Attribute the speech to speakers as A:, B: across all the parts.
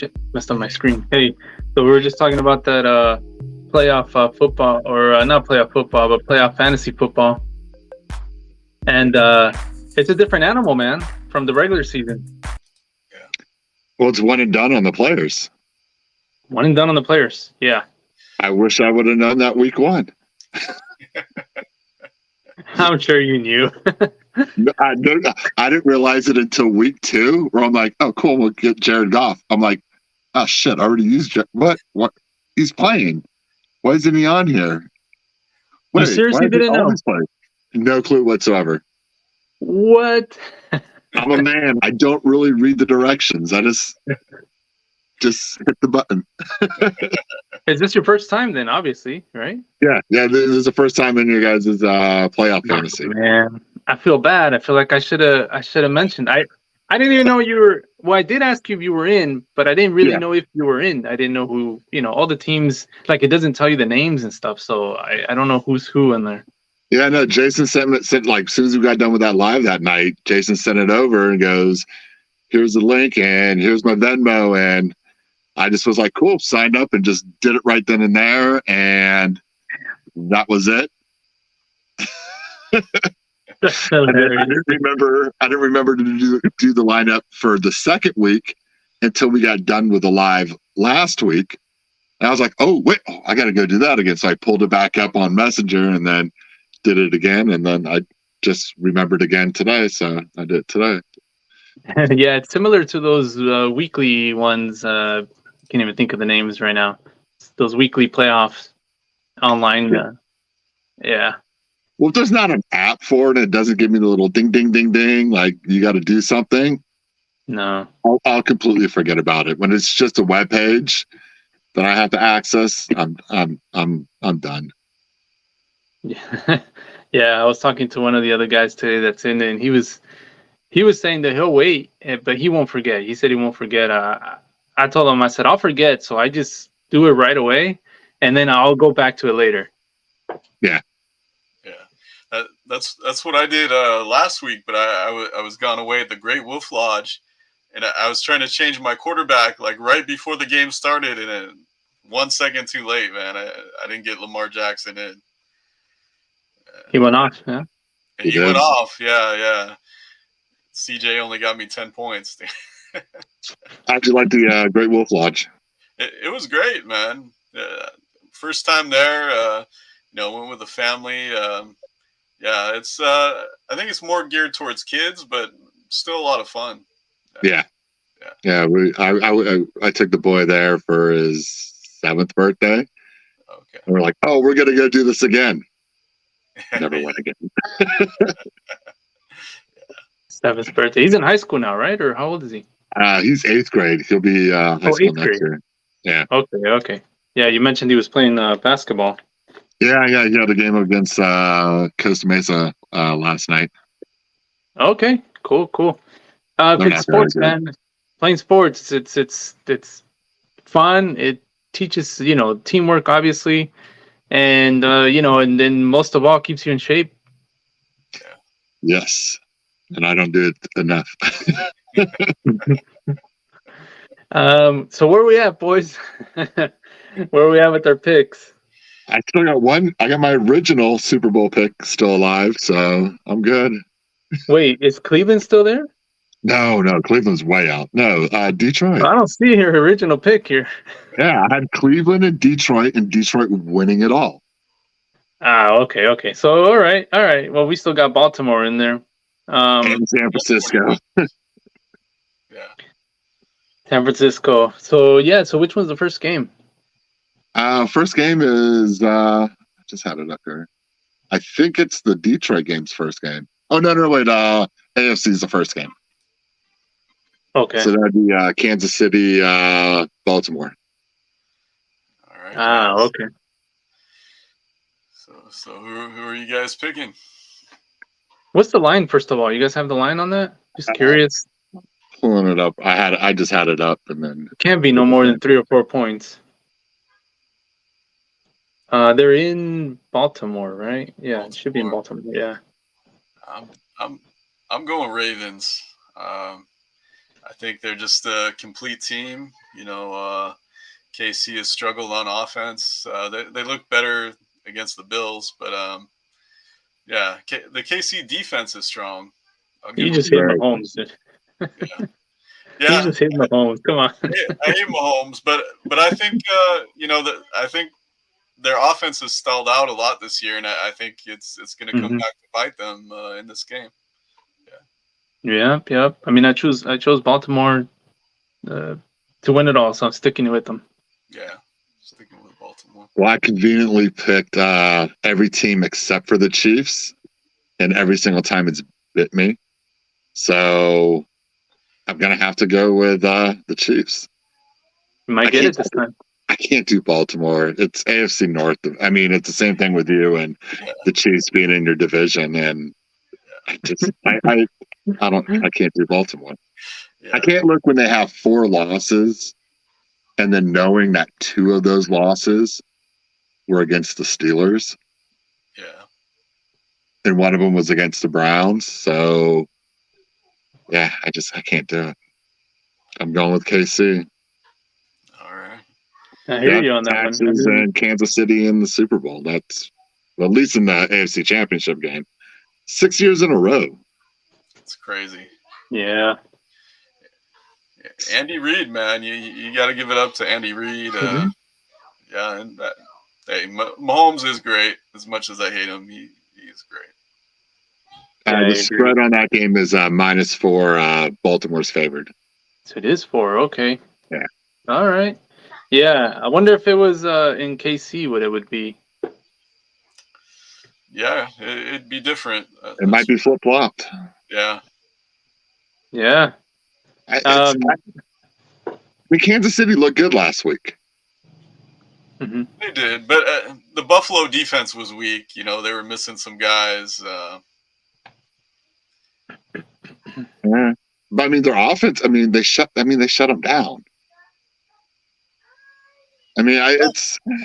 A: shit, messed up my screen. Hey, so we were just talking about that playoff football, or not playoff football, but playoff fantasy football. And it's a different animal, man, from the regular season.
B: Yeah.
C: Well, it's one and done on the players.
A: One and done on the players. Yeah.
C: I wish I would have known that week one.
A: I'm sure you knew.
C: I didn't realize it until week 2, where I'm like, oh, cool, we'll get Jared Goff. I'm like, oh, shit, I already used Jared. What? He's playing. Why isn't he on here?
A: You seriously didn't know?
C: No clue whatsoever.
A: What?
C: I'm a man. I don't really read the directions. I just hit the button.
A: Is this your first time then, obviously, right?
C: Yeah. This is the first time in your guys' playoff fantasy.
A: Man, I feel bad. I feel like I should have mentioned. I didn't even know you were. Well, I did ask you if you were in, but I didn't really know if you were in. I didn't know who. All the teams. Like, it doesn't tell you the names and stuff, so I don't know who's who in there.
C: Yeah, no. Jason sent like, as soon as we got done with that live that night, Jason sent it over and goes, "Here's the link and here's my Venmo," and I just was like, cool, signed up and just did it right then and there, and that was it. I didn't remember to do the lineup for the second week until we got done with the live last week. And I was like, oh, wait, I got to go do that again. So I pulled it back up on Messenger and then did it again. And then I just remembered again today. So I did it today.
A: Yeah, it's similar to those weekly ones. Can't even think of the names right now. Those weekly playoffs online. Yeah.
C: Well, if there's not an app for it and it doesn't give me the little ding, ding, ding, ding, like you got to do something.
A: No.
C: I'll completely forget about it. When it's just a web page that I have to access, I'm done.
A: Yeah. Yeah, I was talking to one of the other guys today that's in it, and he was saying that he'll wait, but he won't forget. He said he won't forget. I told him, I said, I'll forget, so I just do it right away, and then I'll go back to it later.
C: Yeah.
B: Yeah. That's what I did last week, but I was gone away at the Great Wolf Lodge, and I was trying to change my quarterback like right before the game started, and then 1 second too late, man. I didn't get Lamar Jackson in.
A: He went off, yeah?
B: He went off, yeah. CJ only got me 10 points.
C: How'd you like the Great Wolf Lodge?
B: It was great, man. First time there, went with the family. Yeah, it's I think it's more geared towards kids, but still a lot of fun.
C: Yeah. I took the boy there for his 7th birthday.
B: Okay.
C: And we're like, oh, we're gonna go do this again. Never went again.
A: 7th birthday. He's in high school now, right? Or how old is he?
C: He's 8th grade. He'll be high school next year. Yeah.
A: Okay. Yeah, you mentioned he was playing basketball.
C: Yeah. He had a game against Costa Mesa last night.
A: Okay, cool. Good sports, man. Playing sports, it's fun. It teaches teamwork, obviously, and and then most of all keeps you in shape.
C: Yes, and I don't do it enough.
A: So where are we at, boys? Where are we at with our picks?
C: I still got one. I got my original Super Bowl pick still alive, so I'm good.
A: Wait, is Cleveland still there?
C: No, Cleveland's way out. No, Detroit.
A: I don't see your original pick here.
C: Yeah, I had Cleveland and Detroit winning it all.
A: Okay. So, all right. Well, we still got Baltimore in there.
C: And San Francisco.
B: Yeah.
A: San Francisco. So, so which one's the first game?
C: First game is, I just had it up here. I think it's the Detroit game's first game. Oh, no, wait. AFC is the first game.
A: Okay.
C: So that'd be Kansas City, Baltimore.
B: All right.
A: Okay.
B: So who are you guys picking?
A: What's the line, first of all? You guys have the line on that? Just curious.
C: Pulling it up. I just had it up, and then
A: it can't be no more than 3 or 4 points. They're in Baltimore, right? Yeah, it should be in Baltimore. Yeah.
B: I'm going Ravens. I think they're just a complete team. KC has struggled on offense. They look better against the Bills, but yeah, the KC defense is strong.
A: You just hit Mahomes.
B: Yeah.
A: You
B: Yeah,
A: just hit Mahomes. Come on.
B: I hate Mahomes, but I think I think their offense has stalled out a lot this year, and I think it's going to come back to bite them in this game.
A: Yep. I mean, I chose Baltimore to win it all, so I'm sticking with them.
B: Yeah, sticking with Baltimore.
C: Well, I conveniently picked every team except for the Chiefs, and every single time it's bit me. So I'm gonna have to go with the Chiefs.
A: You might get it this time.
C: I can't do Baltimore. It's AFC North. I mean, it's the same thing with you and the Chiefs being in your division, and I can't do Baltimore. Yeah. I can't look when they have 4 losses and then knowing that 2 of those losses were against the Steelers.
B: Yeah.
C: And one of them was against the Browns. So, yeah, I can't do it. I'm going with KC.
B: All right.
A: I hear you on that
C: Texas
A: one.
C: And Kansas City in the Super Bowl. That's, well, at least in the AFC Championship game. 6 years in a row.
B: It's crazy.
A: Yeah.
B: Andy Reid, man, you got to give it up to Andy Reid. Yeah, and Mahomes is great. As much as I hate him, he's great.
C: The spread on that game is -4. Baltimore's favored.
A: So it is 4. Okay.
C: Yeah.
A: All right. Yeah, I wonder if it was in KC what it would be.
B: Yeah, it'd be different.
C: It might be flip-flopped.
B: Yeah.
A: Yeah.
C: I mean, Kansas City looked good last week.
B: Mm-hmm. They did, but the Buffalo defense was weak. They were missing some guys.
C: Yeah. But I mean, their offense. I mean, they shut them down. I mean,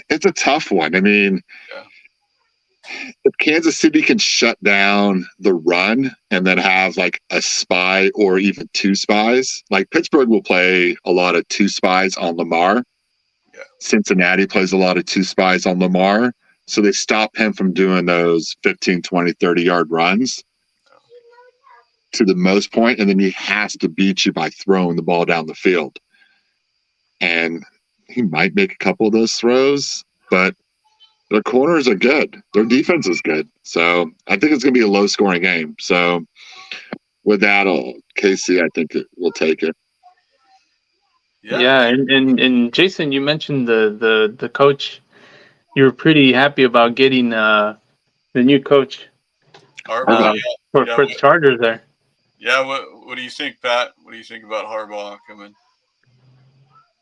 C: it's a tough one. I mean, if Kansas City can shut down the run and then have like a spy or even 2 spies, like Pittsburgh will play a lot of 2 spies on Lamar.
B: Yeah.
C: Cincinnati plays a lot of 2 spies on Lamar. So they stop him from doing those 15, 20, 30-yard runs to the most point, and then he has to beat you by throwing the ball down the field. And he might make a couple of those throws, but their corners are good. Their defense is good. So I think it's going to be a low-scoring game. So with that, KC, I think will take it.
A: Yeah, and Jason, you mentioned the coach. You were pretty happy about getting the new coach
B: Harbaugh,
A: for the Chargers there.
B: Yeah, what do you think, Pat? What do you think about Harbaugh coming?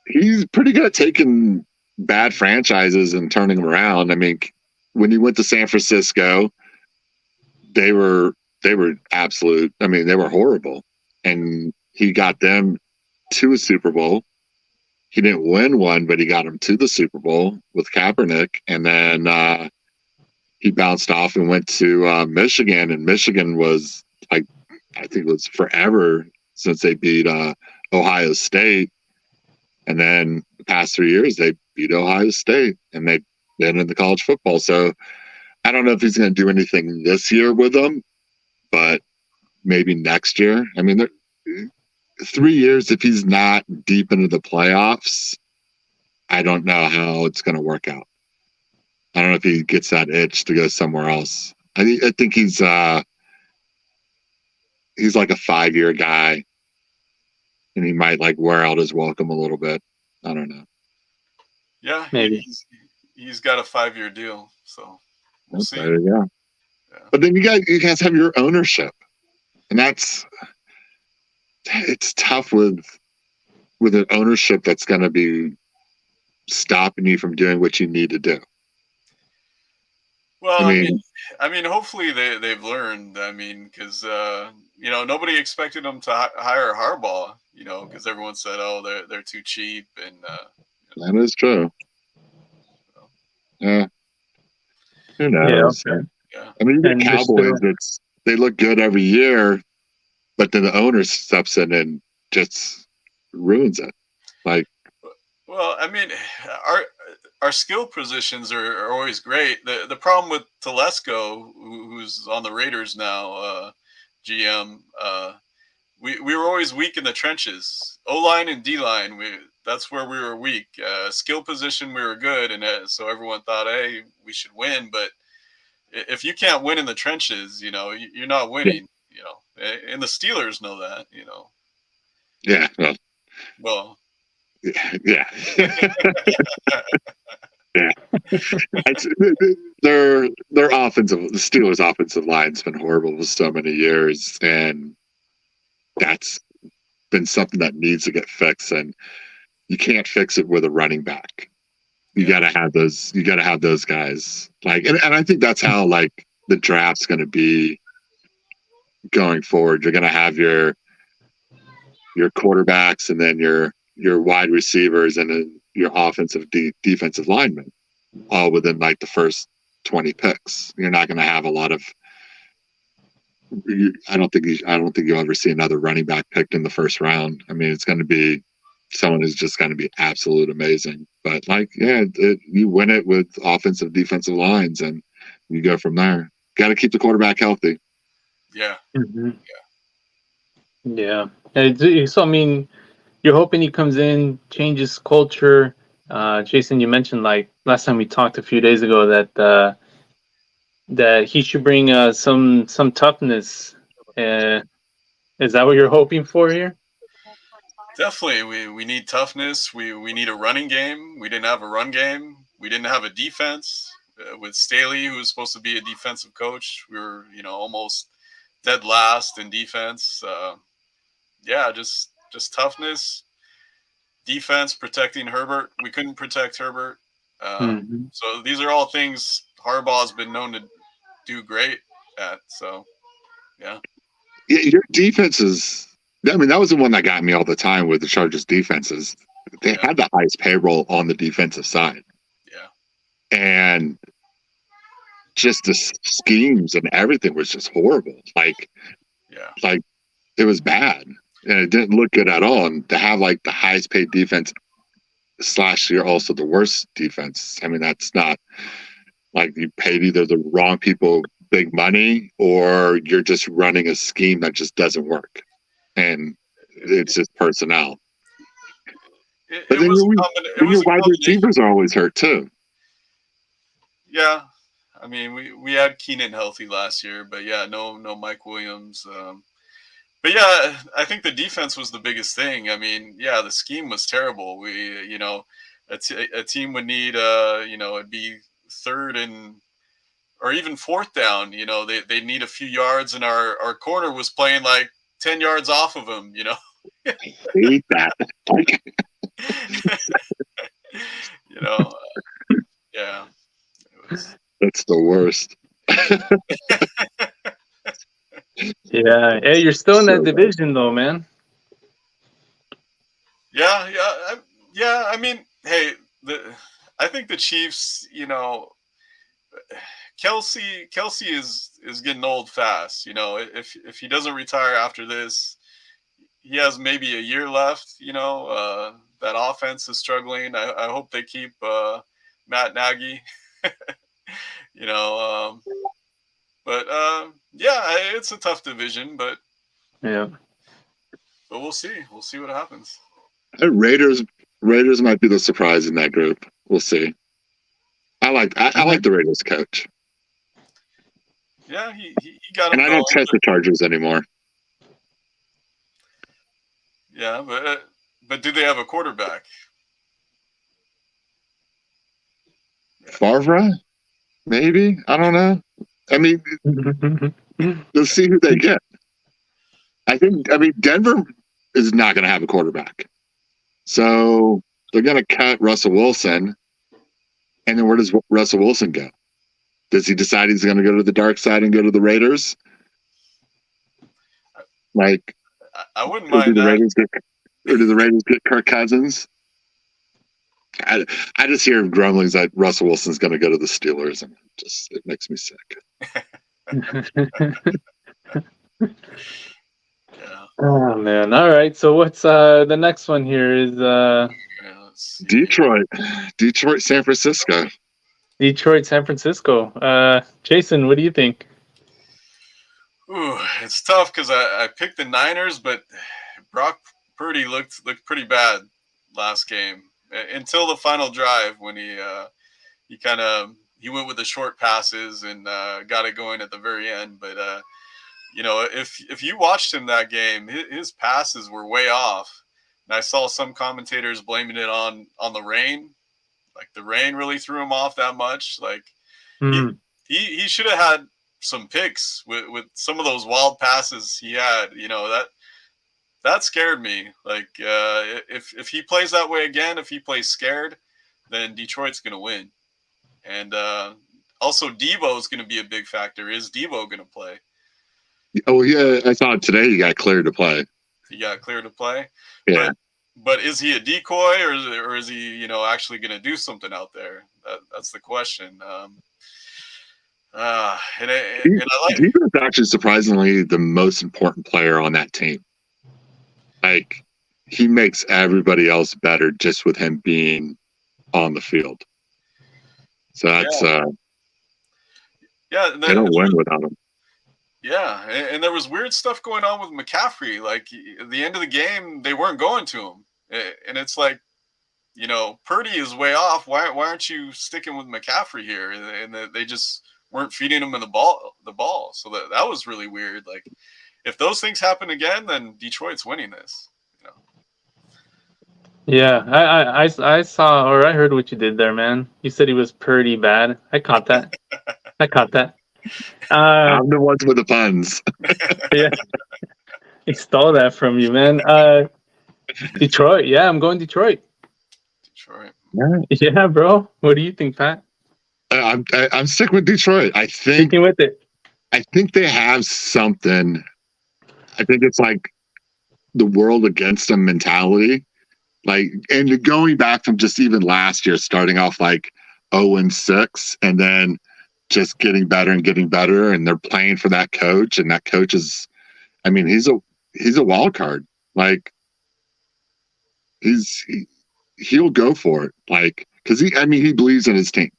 C: He's pretty good at taking bad franchises and turning them around. I mean, when he went to San Francisco, they were absolute. I mean, they were horrible, and he got them to a Super Bowl. He didn't win one, but he got them to the Super Bowl with Kaepernick, and then he bounced off and went to Michigan, and Michigan was like, I think it was forever since they beat Ohio State. And then the past 3 years, they beat Ohio State, and they've been in the college football. So I don't know if he's going to do anything this year with them, but maybe next year. I mean, 3 years, if he's not deep into the playoffs, I don't know how it's going to work out. I don't know if he gets that itch to go somewhere else. I think he's like a 5-year guy. And he might like wear out his welcome a little bit. I don't know.
B: Yeah,
A: maybe
B: he's got a 5-year deal, so we'll see.
C: There you go. Yeah. But then you guys have your ownership, and it's tough with an ownership that's going to be stopping you from doing what you need to do.
B: Well, I mean, hopefully they've learned. I mean, because nobody expected them to hire Harbaugh. Because everyone said, "Oh, they're too cheap," and
C: that is true. Yeah, who knows?
B: Yeah.
C: I mean, the Cowboys, they look good every year, but then the owner steps in and just ruins it. Like,
B: well, I mean, our skill positions are always great. The problem with Telesco, who's on the Raiders now, GM, we were always weak in the trenches. O-line and D-line, that's where we were weak. Skill position, we were good, and so everyone thought, hey, we should win. But if you can't win in the trenches, you're not winning. And the Steelers know that.
C: yeah,
B: Well,
C: yeah. Yeah. Their the Steelers' offensive line's been horrible for so many years, and that's been something that needs to get fixed. And you can't fix it with a running back. You gotta have those. You gotta have those guys. Like, and I think that's how like the draft's going to be going forward. You're going to have your quarterbacks, and then your wide receivers, and then your offensive defensive linemen, all within like the first 20 picks. You're not going to have a lot of. I don't think you'll ever see another running back picked in the first round. I mean, it's going to be someone who's just going to be absolute amazing. But like, yeah, you win it with offensive, defensive lines, and you go from there. Got to keep the quarterback healthy.
B: Yeah.
A: Mm-hmm. Yeah. So I mean, you're hoping he comes in, changes culture. Jason, you mentioned like last time we talked a few days ago that he should bring some toughness. Is that what you're hoping for here?
B: Definitely, we need toughness. We need a running game. We didn't have a run game. We didn't have a defense. With Staley, who was supposed to be a defensive coach, we were almost dead last in defense. Yeah, just toughness, defense, protecting Herbert. We couldn't protect Herbert. So these are all things Harbaugh's been known to do great at. So, yeah.
C: Your defenses. I mean, that was the one that got me all the time with the Chargers defenses. They had the highest payroll on the defensive side.
B: Yeah.
C: And just the schemes and everything was just horrible. Like it was bad. And it didn't look good at all. And to have like the highest paid defense / you're also the worst defense. I mean, that's not like you paid either the wrong people big money, or you're just running a scheme that just doesn't work. And it's just personnel. But then your wide receivers are always hurt too.
B: Yeah. I mean, we had Keenan healthy last year, but yeah, no Mike Williams. But yeah, I think the defense was the biggest thing. I mean, yeah, the scheme was terrible. We, a team would need, it'd be third and or even fourth down. They need a few yards, and our corner was playing like 10 yards off of him.
C: I hate that.
B: Yeah.
C: That's the worst.
A: Yeah. Hey, you're still in that division though, man.
B: Yeah. I mean, hey, I think the Chiefs, Kelsey is getting old fast. If he doesn't retire after this, he has maybe a year left. That offense is struggling. I hope they keep Matt Nagy. But yeah, it's a tough division, but we'll see. We'll see what happens.
C: Raiders might be the surprise in that group. We'll see. I like the Raiders coach.
B: Yeah, he got him.
C: And I don't trust the Chargers anymore.
B: Yeah, but do they have a quarterback?
C: Favre? Maybe. I don't know. I mean, let's see who they get. I mean, Denver is not going to have a quarterback. So they're going to cut Russell Wilson. And then where does Russell Wilson go? Does he decide he's going to go to the dark side and go to the Raiders? Like,
B: I wouldn't mind that.
C: Or do the Raiders get Kirk Cousins? I just hear grumblings that Russell Wilson's going to go to the Steelers, and it makes me sick.
B: Yeah.
A: Oh man. All right. So what's the next one here is
B: Yeah, let's see.
C: Detroit, San Francisco.
A: Detroit, San Francisco. Jason, what do you think?
B: Ooh, it's tough because I picked the Niners, but Brock Purdy looked pretty bad last game until the final drive when he went with the short passes and got it going at the very end. But if you watched him that game, his passes were way off, and I saw some commentators blaming it on the rain. Like the rain really threw him off that much. Like he
A: Hmm.
B: he should have had some picks with some of those wild passes he had. That scared me. Like if he plays that way again, if he plays scared, then Detroit's gonna win. And also Debo is gonna be a big factor. Is Debo gonna play?
C: Oh yeah, I thought today he got cleared to play.
B: He got clear to play.
C: Yeah.
B: But is he a decoy or is he actually gonna do something out there? That's the question. And I like.
C: He was actually surprisingly the most important player on that team. Like, he makes everybody else better just with him being on the field. So that's
B: Yeah,
C: they don't win without him.
B: Yeah, and there was weird stuff going on with McCaffrey. Like at the end of the game, they weren't going to him, and it's like, Purdy is way off. Why aren't you sticking with McCaffrey here? And they just weren't feeding him the ball. So that was really weird. Like if those things happen again, then Detroit's winning this.
A: Yeah, I saw or I heard what you did there, man. You said he was pretty bad. I caught that. I caught that.
C: I'm the ones with the puns.
A: Yeah, he stole that from you, man. Detroit. Yeah, I'm going Detroit.
B: Detroit.
A: Yeah, bro. What do you think, Pat?
C: I'm sticking with Detroit. I think
A: Sticking with it.
C: I think they have something. I think it's like the world against them mentality. Like, and going back from just even last year, starting off like 0-6, and then just getting better and getting better, and they're playing for that coach, and that coach is, I mean, he's a wild card. Like, he'll go for it. Like, because he believes in his team.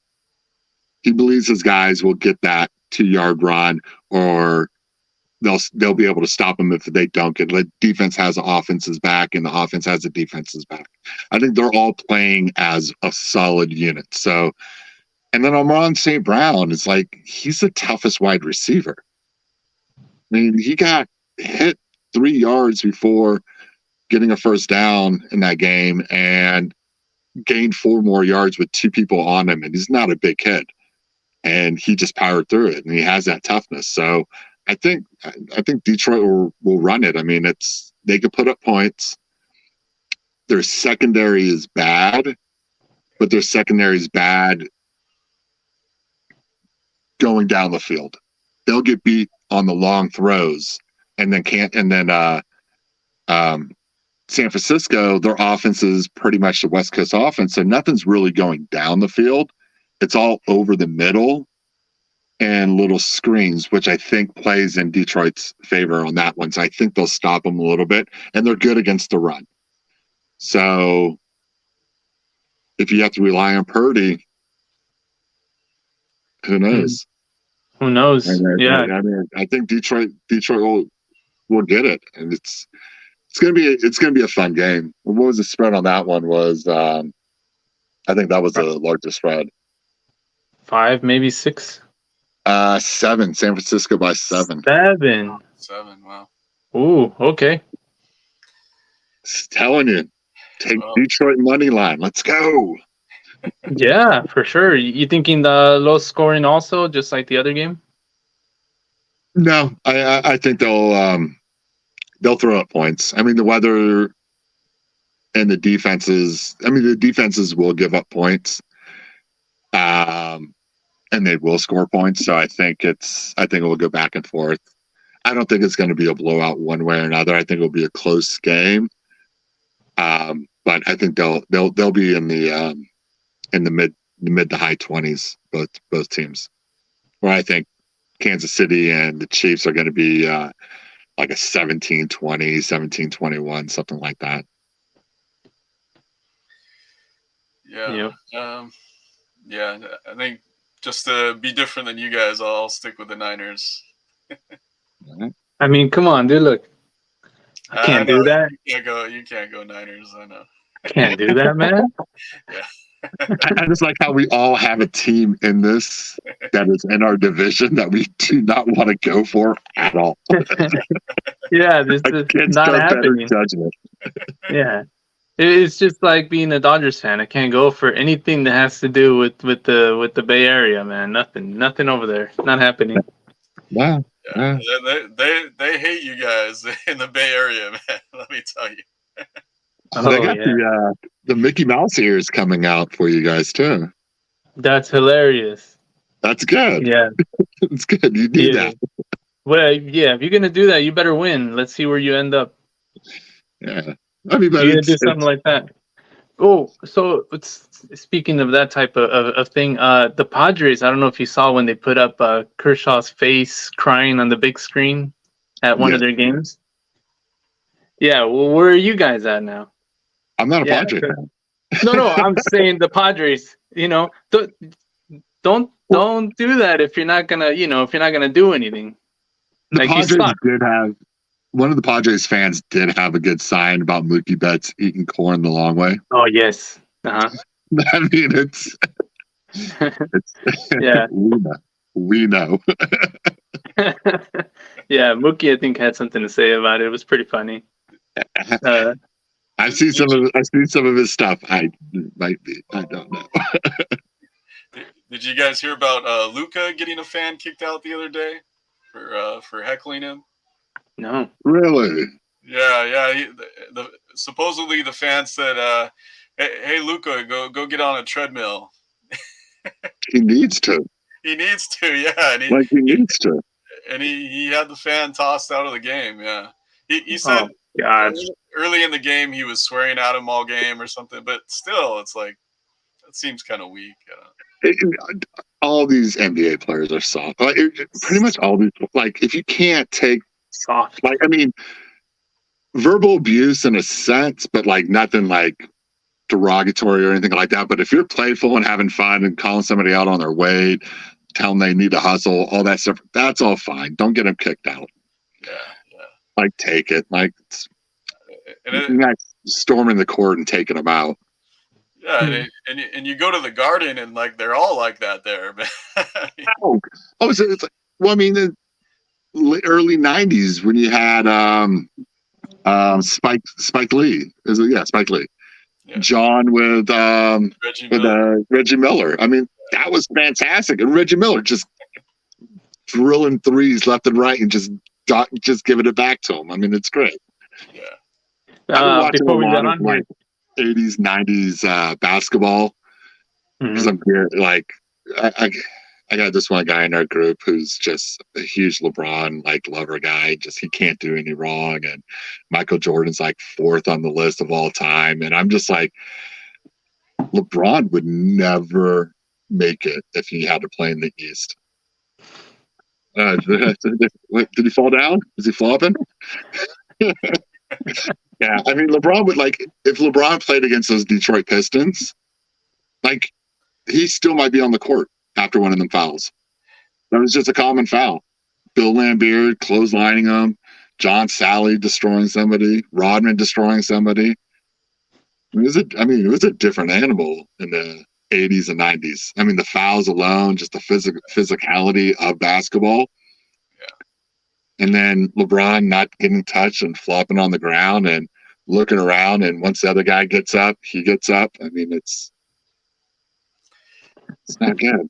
C: He believes his guys will get that 2-yard run, or they'll be able to stop them if they don't get. Like, defense has the offense's back, and the offense has the defense's back. I think they're all playing as a solid unit. So, and then Amon St. Brown is like, he's the toughest wide receiver. I mean, he got hit 3 yards before getting a first down in that game, and gained 4 more yards with 2 people on him, and he's not a big kid. And he just powered through it, and he has that toughness. So I think Detroit will run it. I mean, they could put up points. Their secondary is bad, but their secondary is bad going down the field. They'll get beat on the long throws, and then San Francisco, their offense is pretty much the West Coast offense, so nothing's really going down the field. It's all over the middle and little screens, which I think plays in Detroit's favor on that one. So I think they'll stop them a little bit, and they're good against the run. So if you have to rely on Purdy, who knows?
A: Who knows? Yeah.
C: I think Detroit will get it, and it's gonna be a fun game. What was the spread on that one? Was I think that was the largest spread.
A: 5, maybe 6.
C: 7. San Francisco by 7.
A: 7.
B: 7. Wow.
A: Ooh. Okay.
C: Just telling you, take Detroit money line. Let's go.
A: Yeah, for sure. You thinking the low scoring also, just like the other game?
C: No, I think they'll throw up points. I mean, the weather and the defenses. I mean, the defenses will give up points, and they will score points. So I think it will go back and forth. I don't think it's going to be a blowout one way or another. I think it'll be a close game. But I think they'll be in the mid to high 20s, both teams. Where I think Kansas City and the Chiefs are going to be like a 17-20, 17-21, something like that.
B: Yeah. Yeah. I think just to be different than you guys, I'll stick with the Niners.
A: I mean, come on, dude. Look, I can't do that.
B: You can't go Niners. I know.
A: I can't do that, man.
B: Yeah.
C: I just like how we all have a team in this that is in our division that we do not want to go for at all.
A: Yeah, this is not happening.
C: Judgment.
A: Yeah, it's just like being a Dodgers fan. I can't go for anything that has to do with the Bay Area, man. Nothing over there. Not happening.
C: Wow.
B: Yeah. They hate you guys in the Bay Area, man. Let me tell you.
C: They got the Mickey Mouse ears coming out for you guys too.
A: That's hilarious.
C: That's good.
A: Yeah,
C: it's good. You need that.
A: Well, yeah. If you're gonna do that, you better win. Let's see where you end up.
C: Yeah, I mean,
A: you're gonna do something like that. Oh, so speaking of that type of thing, the Padres. I don't know if you saw when they put up Kershaw's face crying on the big screen at one of their games. Yeah. Well, where are you guys at now?
C: I'm not a Padre fan.
A: No, I'm saying the Padres. You know, don't do that if you're not gonna, do anything.
C: The Padres did have one of the Padres fans did have a good sign about Mookie Betts eating corn the long way.
A: Oh yes.
C: I mean, it's
A: yeah.
C: We know.
A: Yeah, Mookie I think had something to say about it. It was pretty funny.
C: I've seen some of his stuff. I don't know.
B: Did you guys hear about Luka getting a fan kicked out the other day for heckling him?
A: No.
C: Really?
B: Yeah. Supposedly the fan said, "Hey Luka, go get on a treadmill."
C: He needs to.
B: He needs to. Yeah.
C: He needs to.
B: And he had the fan tossed out of the game. Yeah. He said.
A: God.
B: Early in the game, he was swearing at him all game or something, but still, it's like it seems kind of weak.
C: All these NBA players are soft. Pretty much all these. If you can't take
A: soft,
C: verbal abuse in a sense, but nothing derogatory or anything like that. But if you're playful and having fun and calling somebody out on their weight, telling them they need to hustle, all that stuff, that's all fine. Don't get them kicked out.
B: Yeah.
C: Take it. Not storming the court and taking them out.
B: Yeah, and you go to the Garden and they're all like that there.
C: It's the early '90s when you had Spike Lee. Spike Lee. Yeah. John with Reggie Miller. I mean, that was fantastic. And Reggie Miller just drilling threes left and right and just giving it back to him. I mean, it's great.
B: Yeah.
C: I've been watching a lot of 80s, 90s basketball. Because I'm here, I got this one guy in our group who's just a huge LeBron lover guy. Just he can't do any wrong, and Michael Jordan's 4th on the list of all time. And I'm just LeBron would never make it if he had to play in the East. Did he fall down? Is he flopping? Yeah, I mean, LeBron would if LeBron played against those Detroit Pistons, he still might be on the court after one of them fouls. That was just a common foul. Bill Laimbeer clotheslining him, John Sally destroying somebody, Rodman destroying somebody. It was a different animal in the 80s and 90s. I mean, the fouls alone, just the physicality of basketball. Yeah. And then LeBron not getting touched and flopping on the ground and looking around. And once the other guy gets up, he gets up. I mean, it's not good.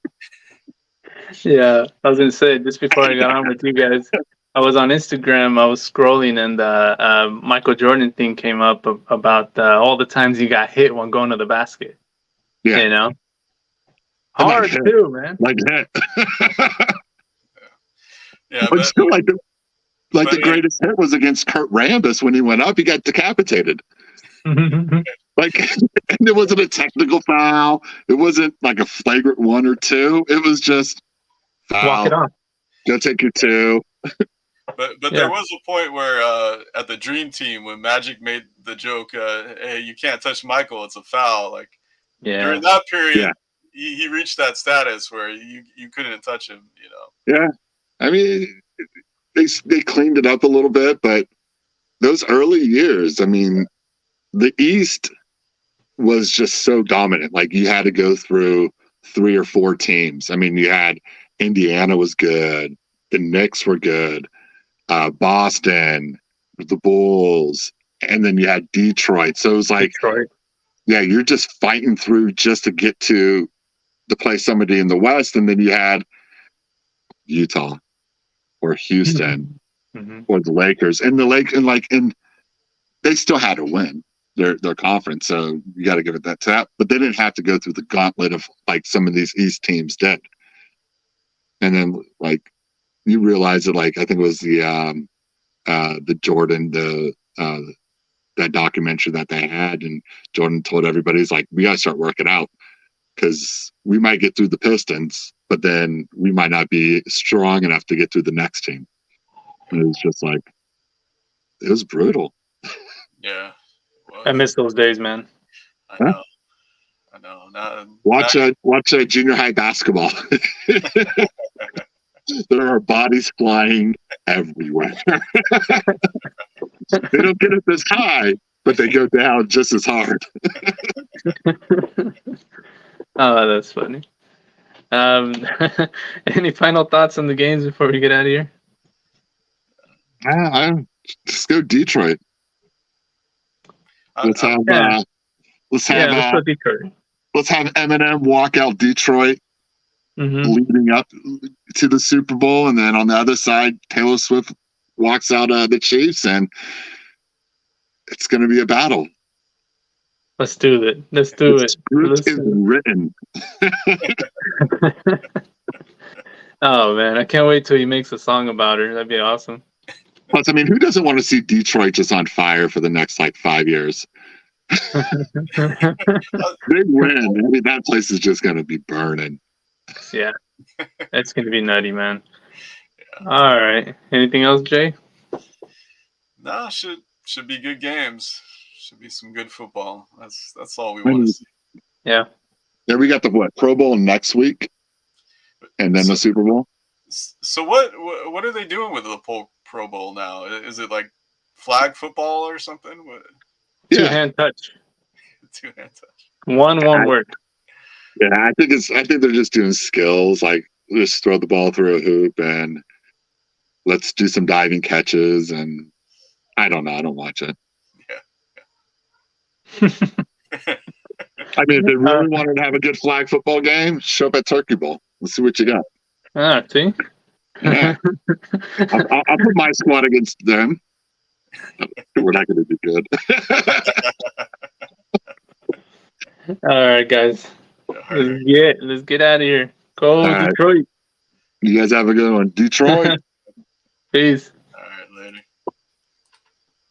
A: Yeah, I was going to say, just before I got on with you guys, I was on Instagram, I was scrolling, and the Michael Jordan thing came up about all the times he got hit when going to the basket.
C: Yeah.
A: You know? Hard too, man.
C: Like that.
B: Yeah,
C: but still, the greatest hit was against Kurt Rambis when he went up. He got decapitated. And it wasn't a technical foul. It wasn't a flagrant 1 or 2. It was just foul.
A: Walk it off.
C: Go take your 2.
B: But
A: Yeah.
B: there was a point where at the Dream Team when Magic made the joke, "Hey, you can't touch Michael; it's a foul." Like during that period, he reached that status where you couldn't touch him. You know.
C: Yeah, I mean, they cleaned it up a little bit, but those early years, I mean, the East was just so dominant. Like you had to go through 3 or 4 teams. I mean, you had Indiana was good, the Knicks were good, Boston, the Bulls, and then you had Detroit. So it was like,
A: Detroit.
C: yeah, you're just fighting through just to get to play somebody in the West, and then you had Utah or Houston or the Lakers, and and they still had to win their conference, so you got to give it that tap. But they didn't have to go through the gauntlet of like some of these East teams did. And then like you realize that like I think it was the Jordan that documentary that they had, and Jordan told everybody, he's like, we got to start working out because we might get through the Pistons, but then we might not be strong enough to get through the next team. And it was just like, it was brutal.
B: Yeah.
A: Well, I miss those days, man.
B: I know. I know.
C: Watch junior high basketball. There are bodies flying everywhere. They don't get it this high, but they go down just as hard.
A: Oh, that's funny. Any final thoughts on the games before we get out of here?
C: Just go Detroit. Let's have
A: Detroit.
C: Let's have Eminem walk out Detroit, leading up to the Super Bowl, and then on the other side, Taylor Swift walks out the Chiefs, and it's going to be a battle.
A: Let's do it. Let's do it.
C: Script is written.
A: Oh man, I can't wait till he makes a song about her. That'd be awesome.
C: Plus, I mean, who doesn't want to see Detroit just on fire for the next like 5 years? They win. I mean, that place is just going to be burning.
A: Yeah, it's going to be nutty, man. Yeah. All right. Anything else, Jay?
B: No, should be good games. Should be some good football. That's all we want to see.
A: Yeah.
C: Then we got the Pro Bowl next week, and then the Super Bowl.
B: So what are they doing with the Pro Bowl now? Is it like flag football or something?
A: Two-hand touch.
B: Two-hand touch.
A: One won't work.
C: Yeah, I think they're just doing skills, like just throw the ball through a hoop and let's do some diving catches, and I don't know. I don't watch it.
B: Yeah.
C: I mean, if they really wanted to have a good flag football game, show up at Turkey Bowl. Let's see what you got.
A: See?
C: Yeah. I'll put my squad against them. We're not going to be good.
A: All right, guys. Let's get out of here. Go Detroit.
C: You guys have a good one. Detroit.
A: Peace.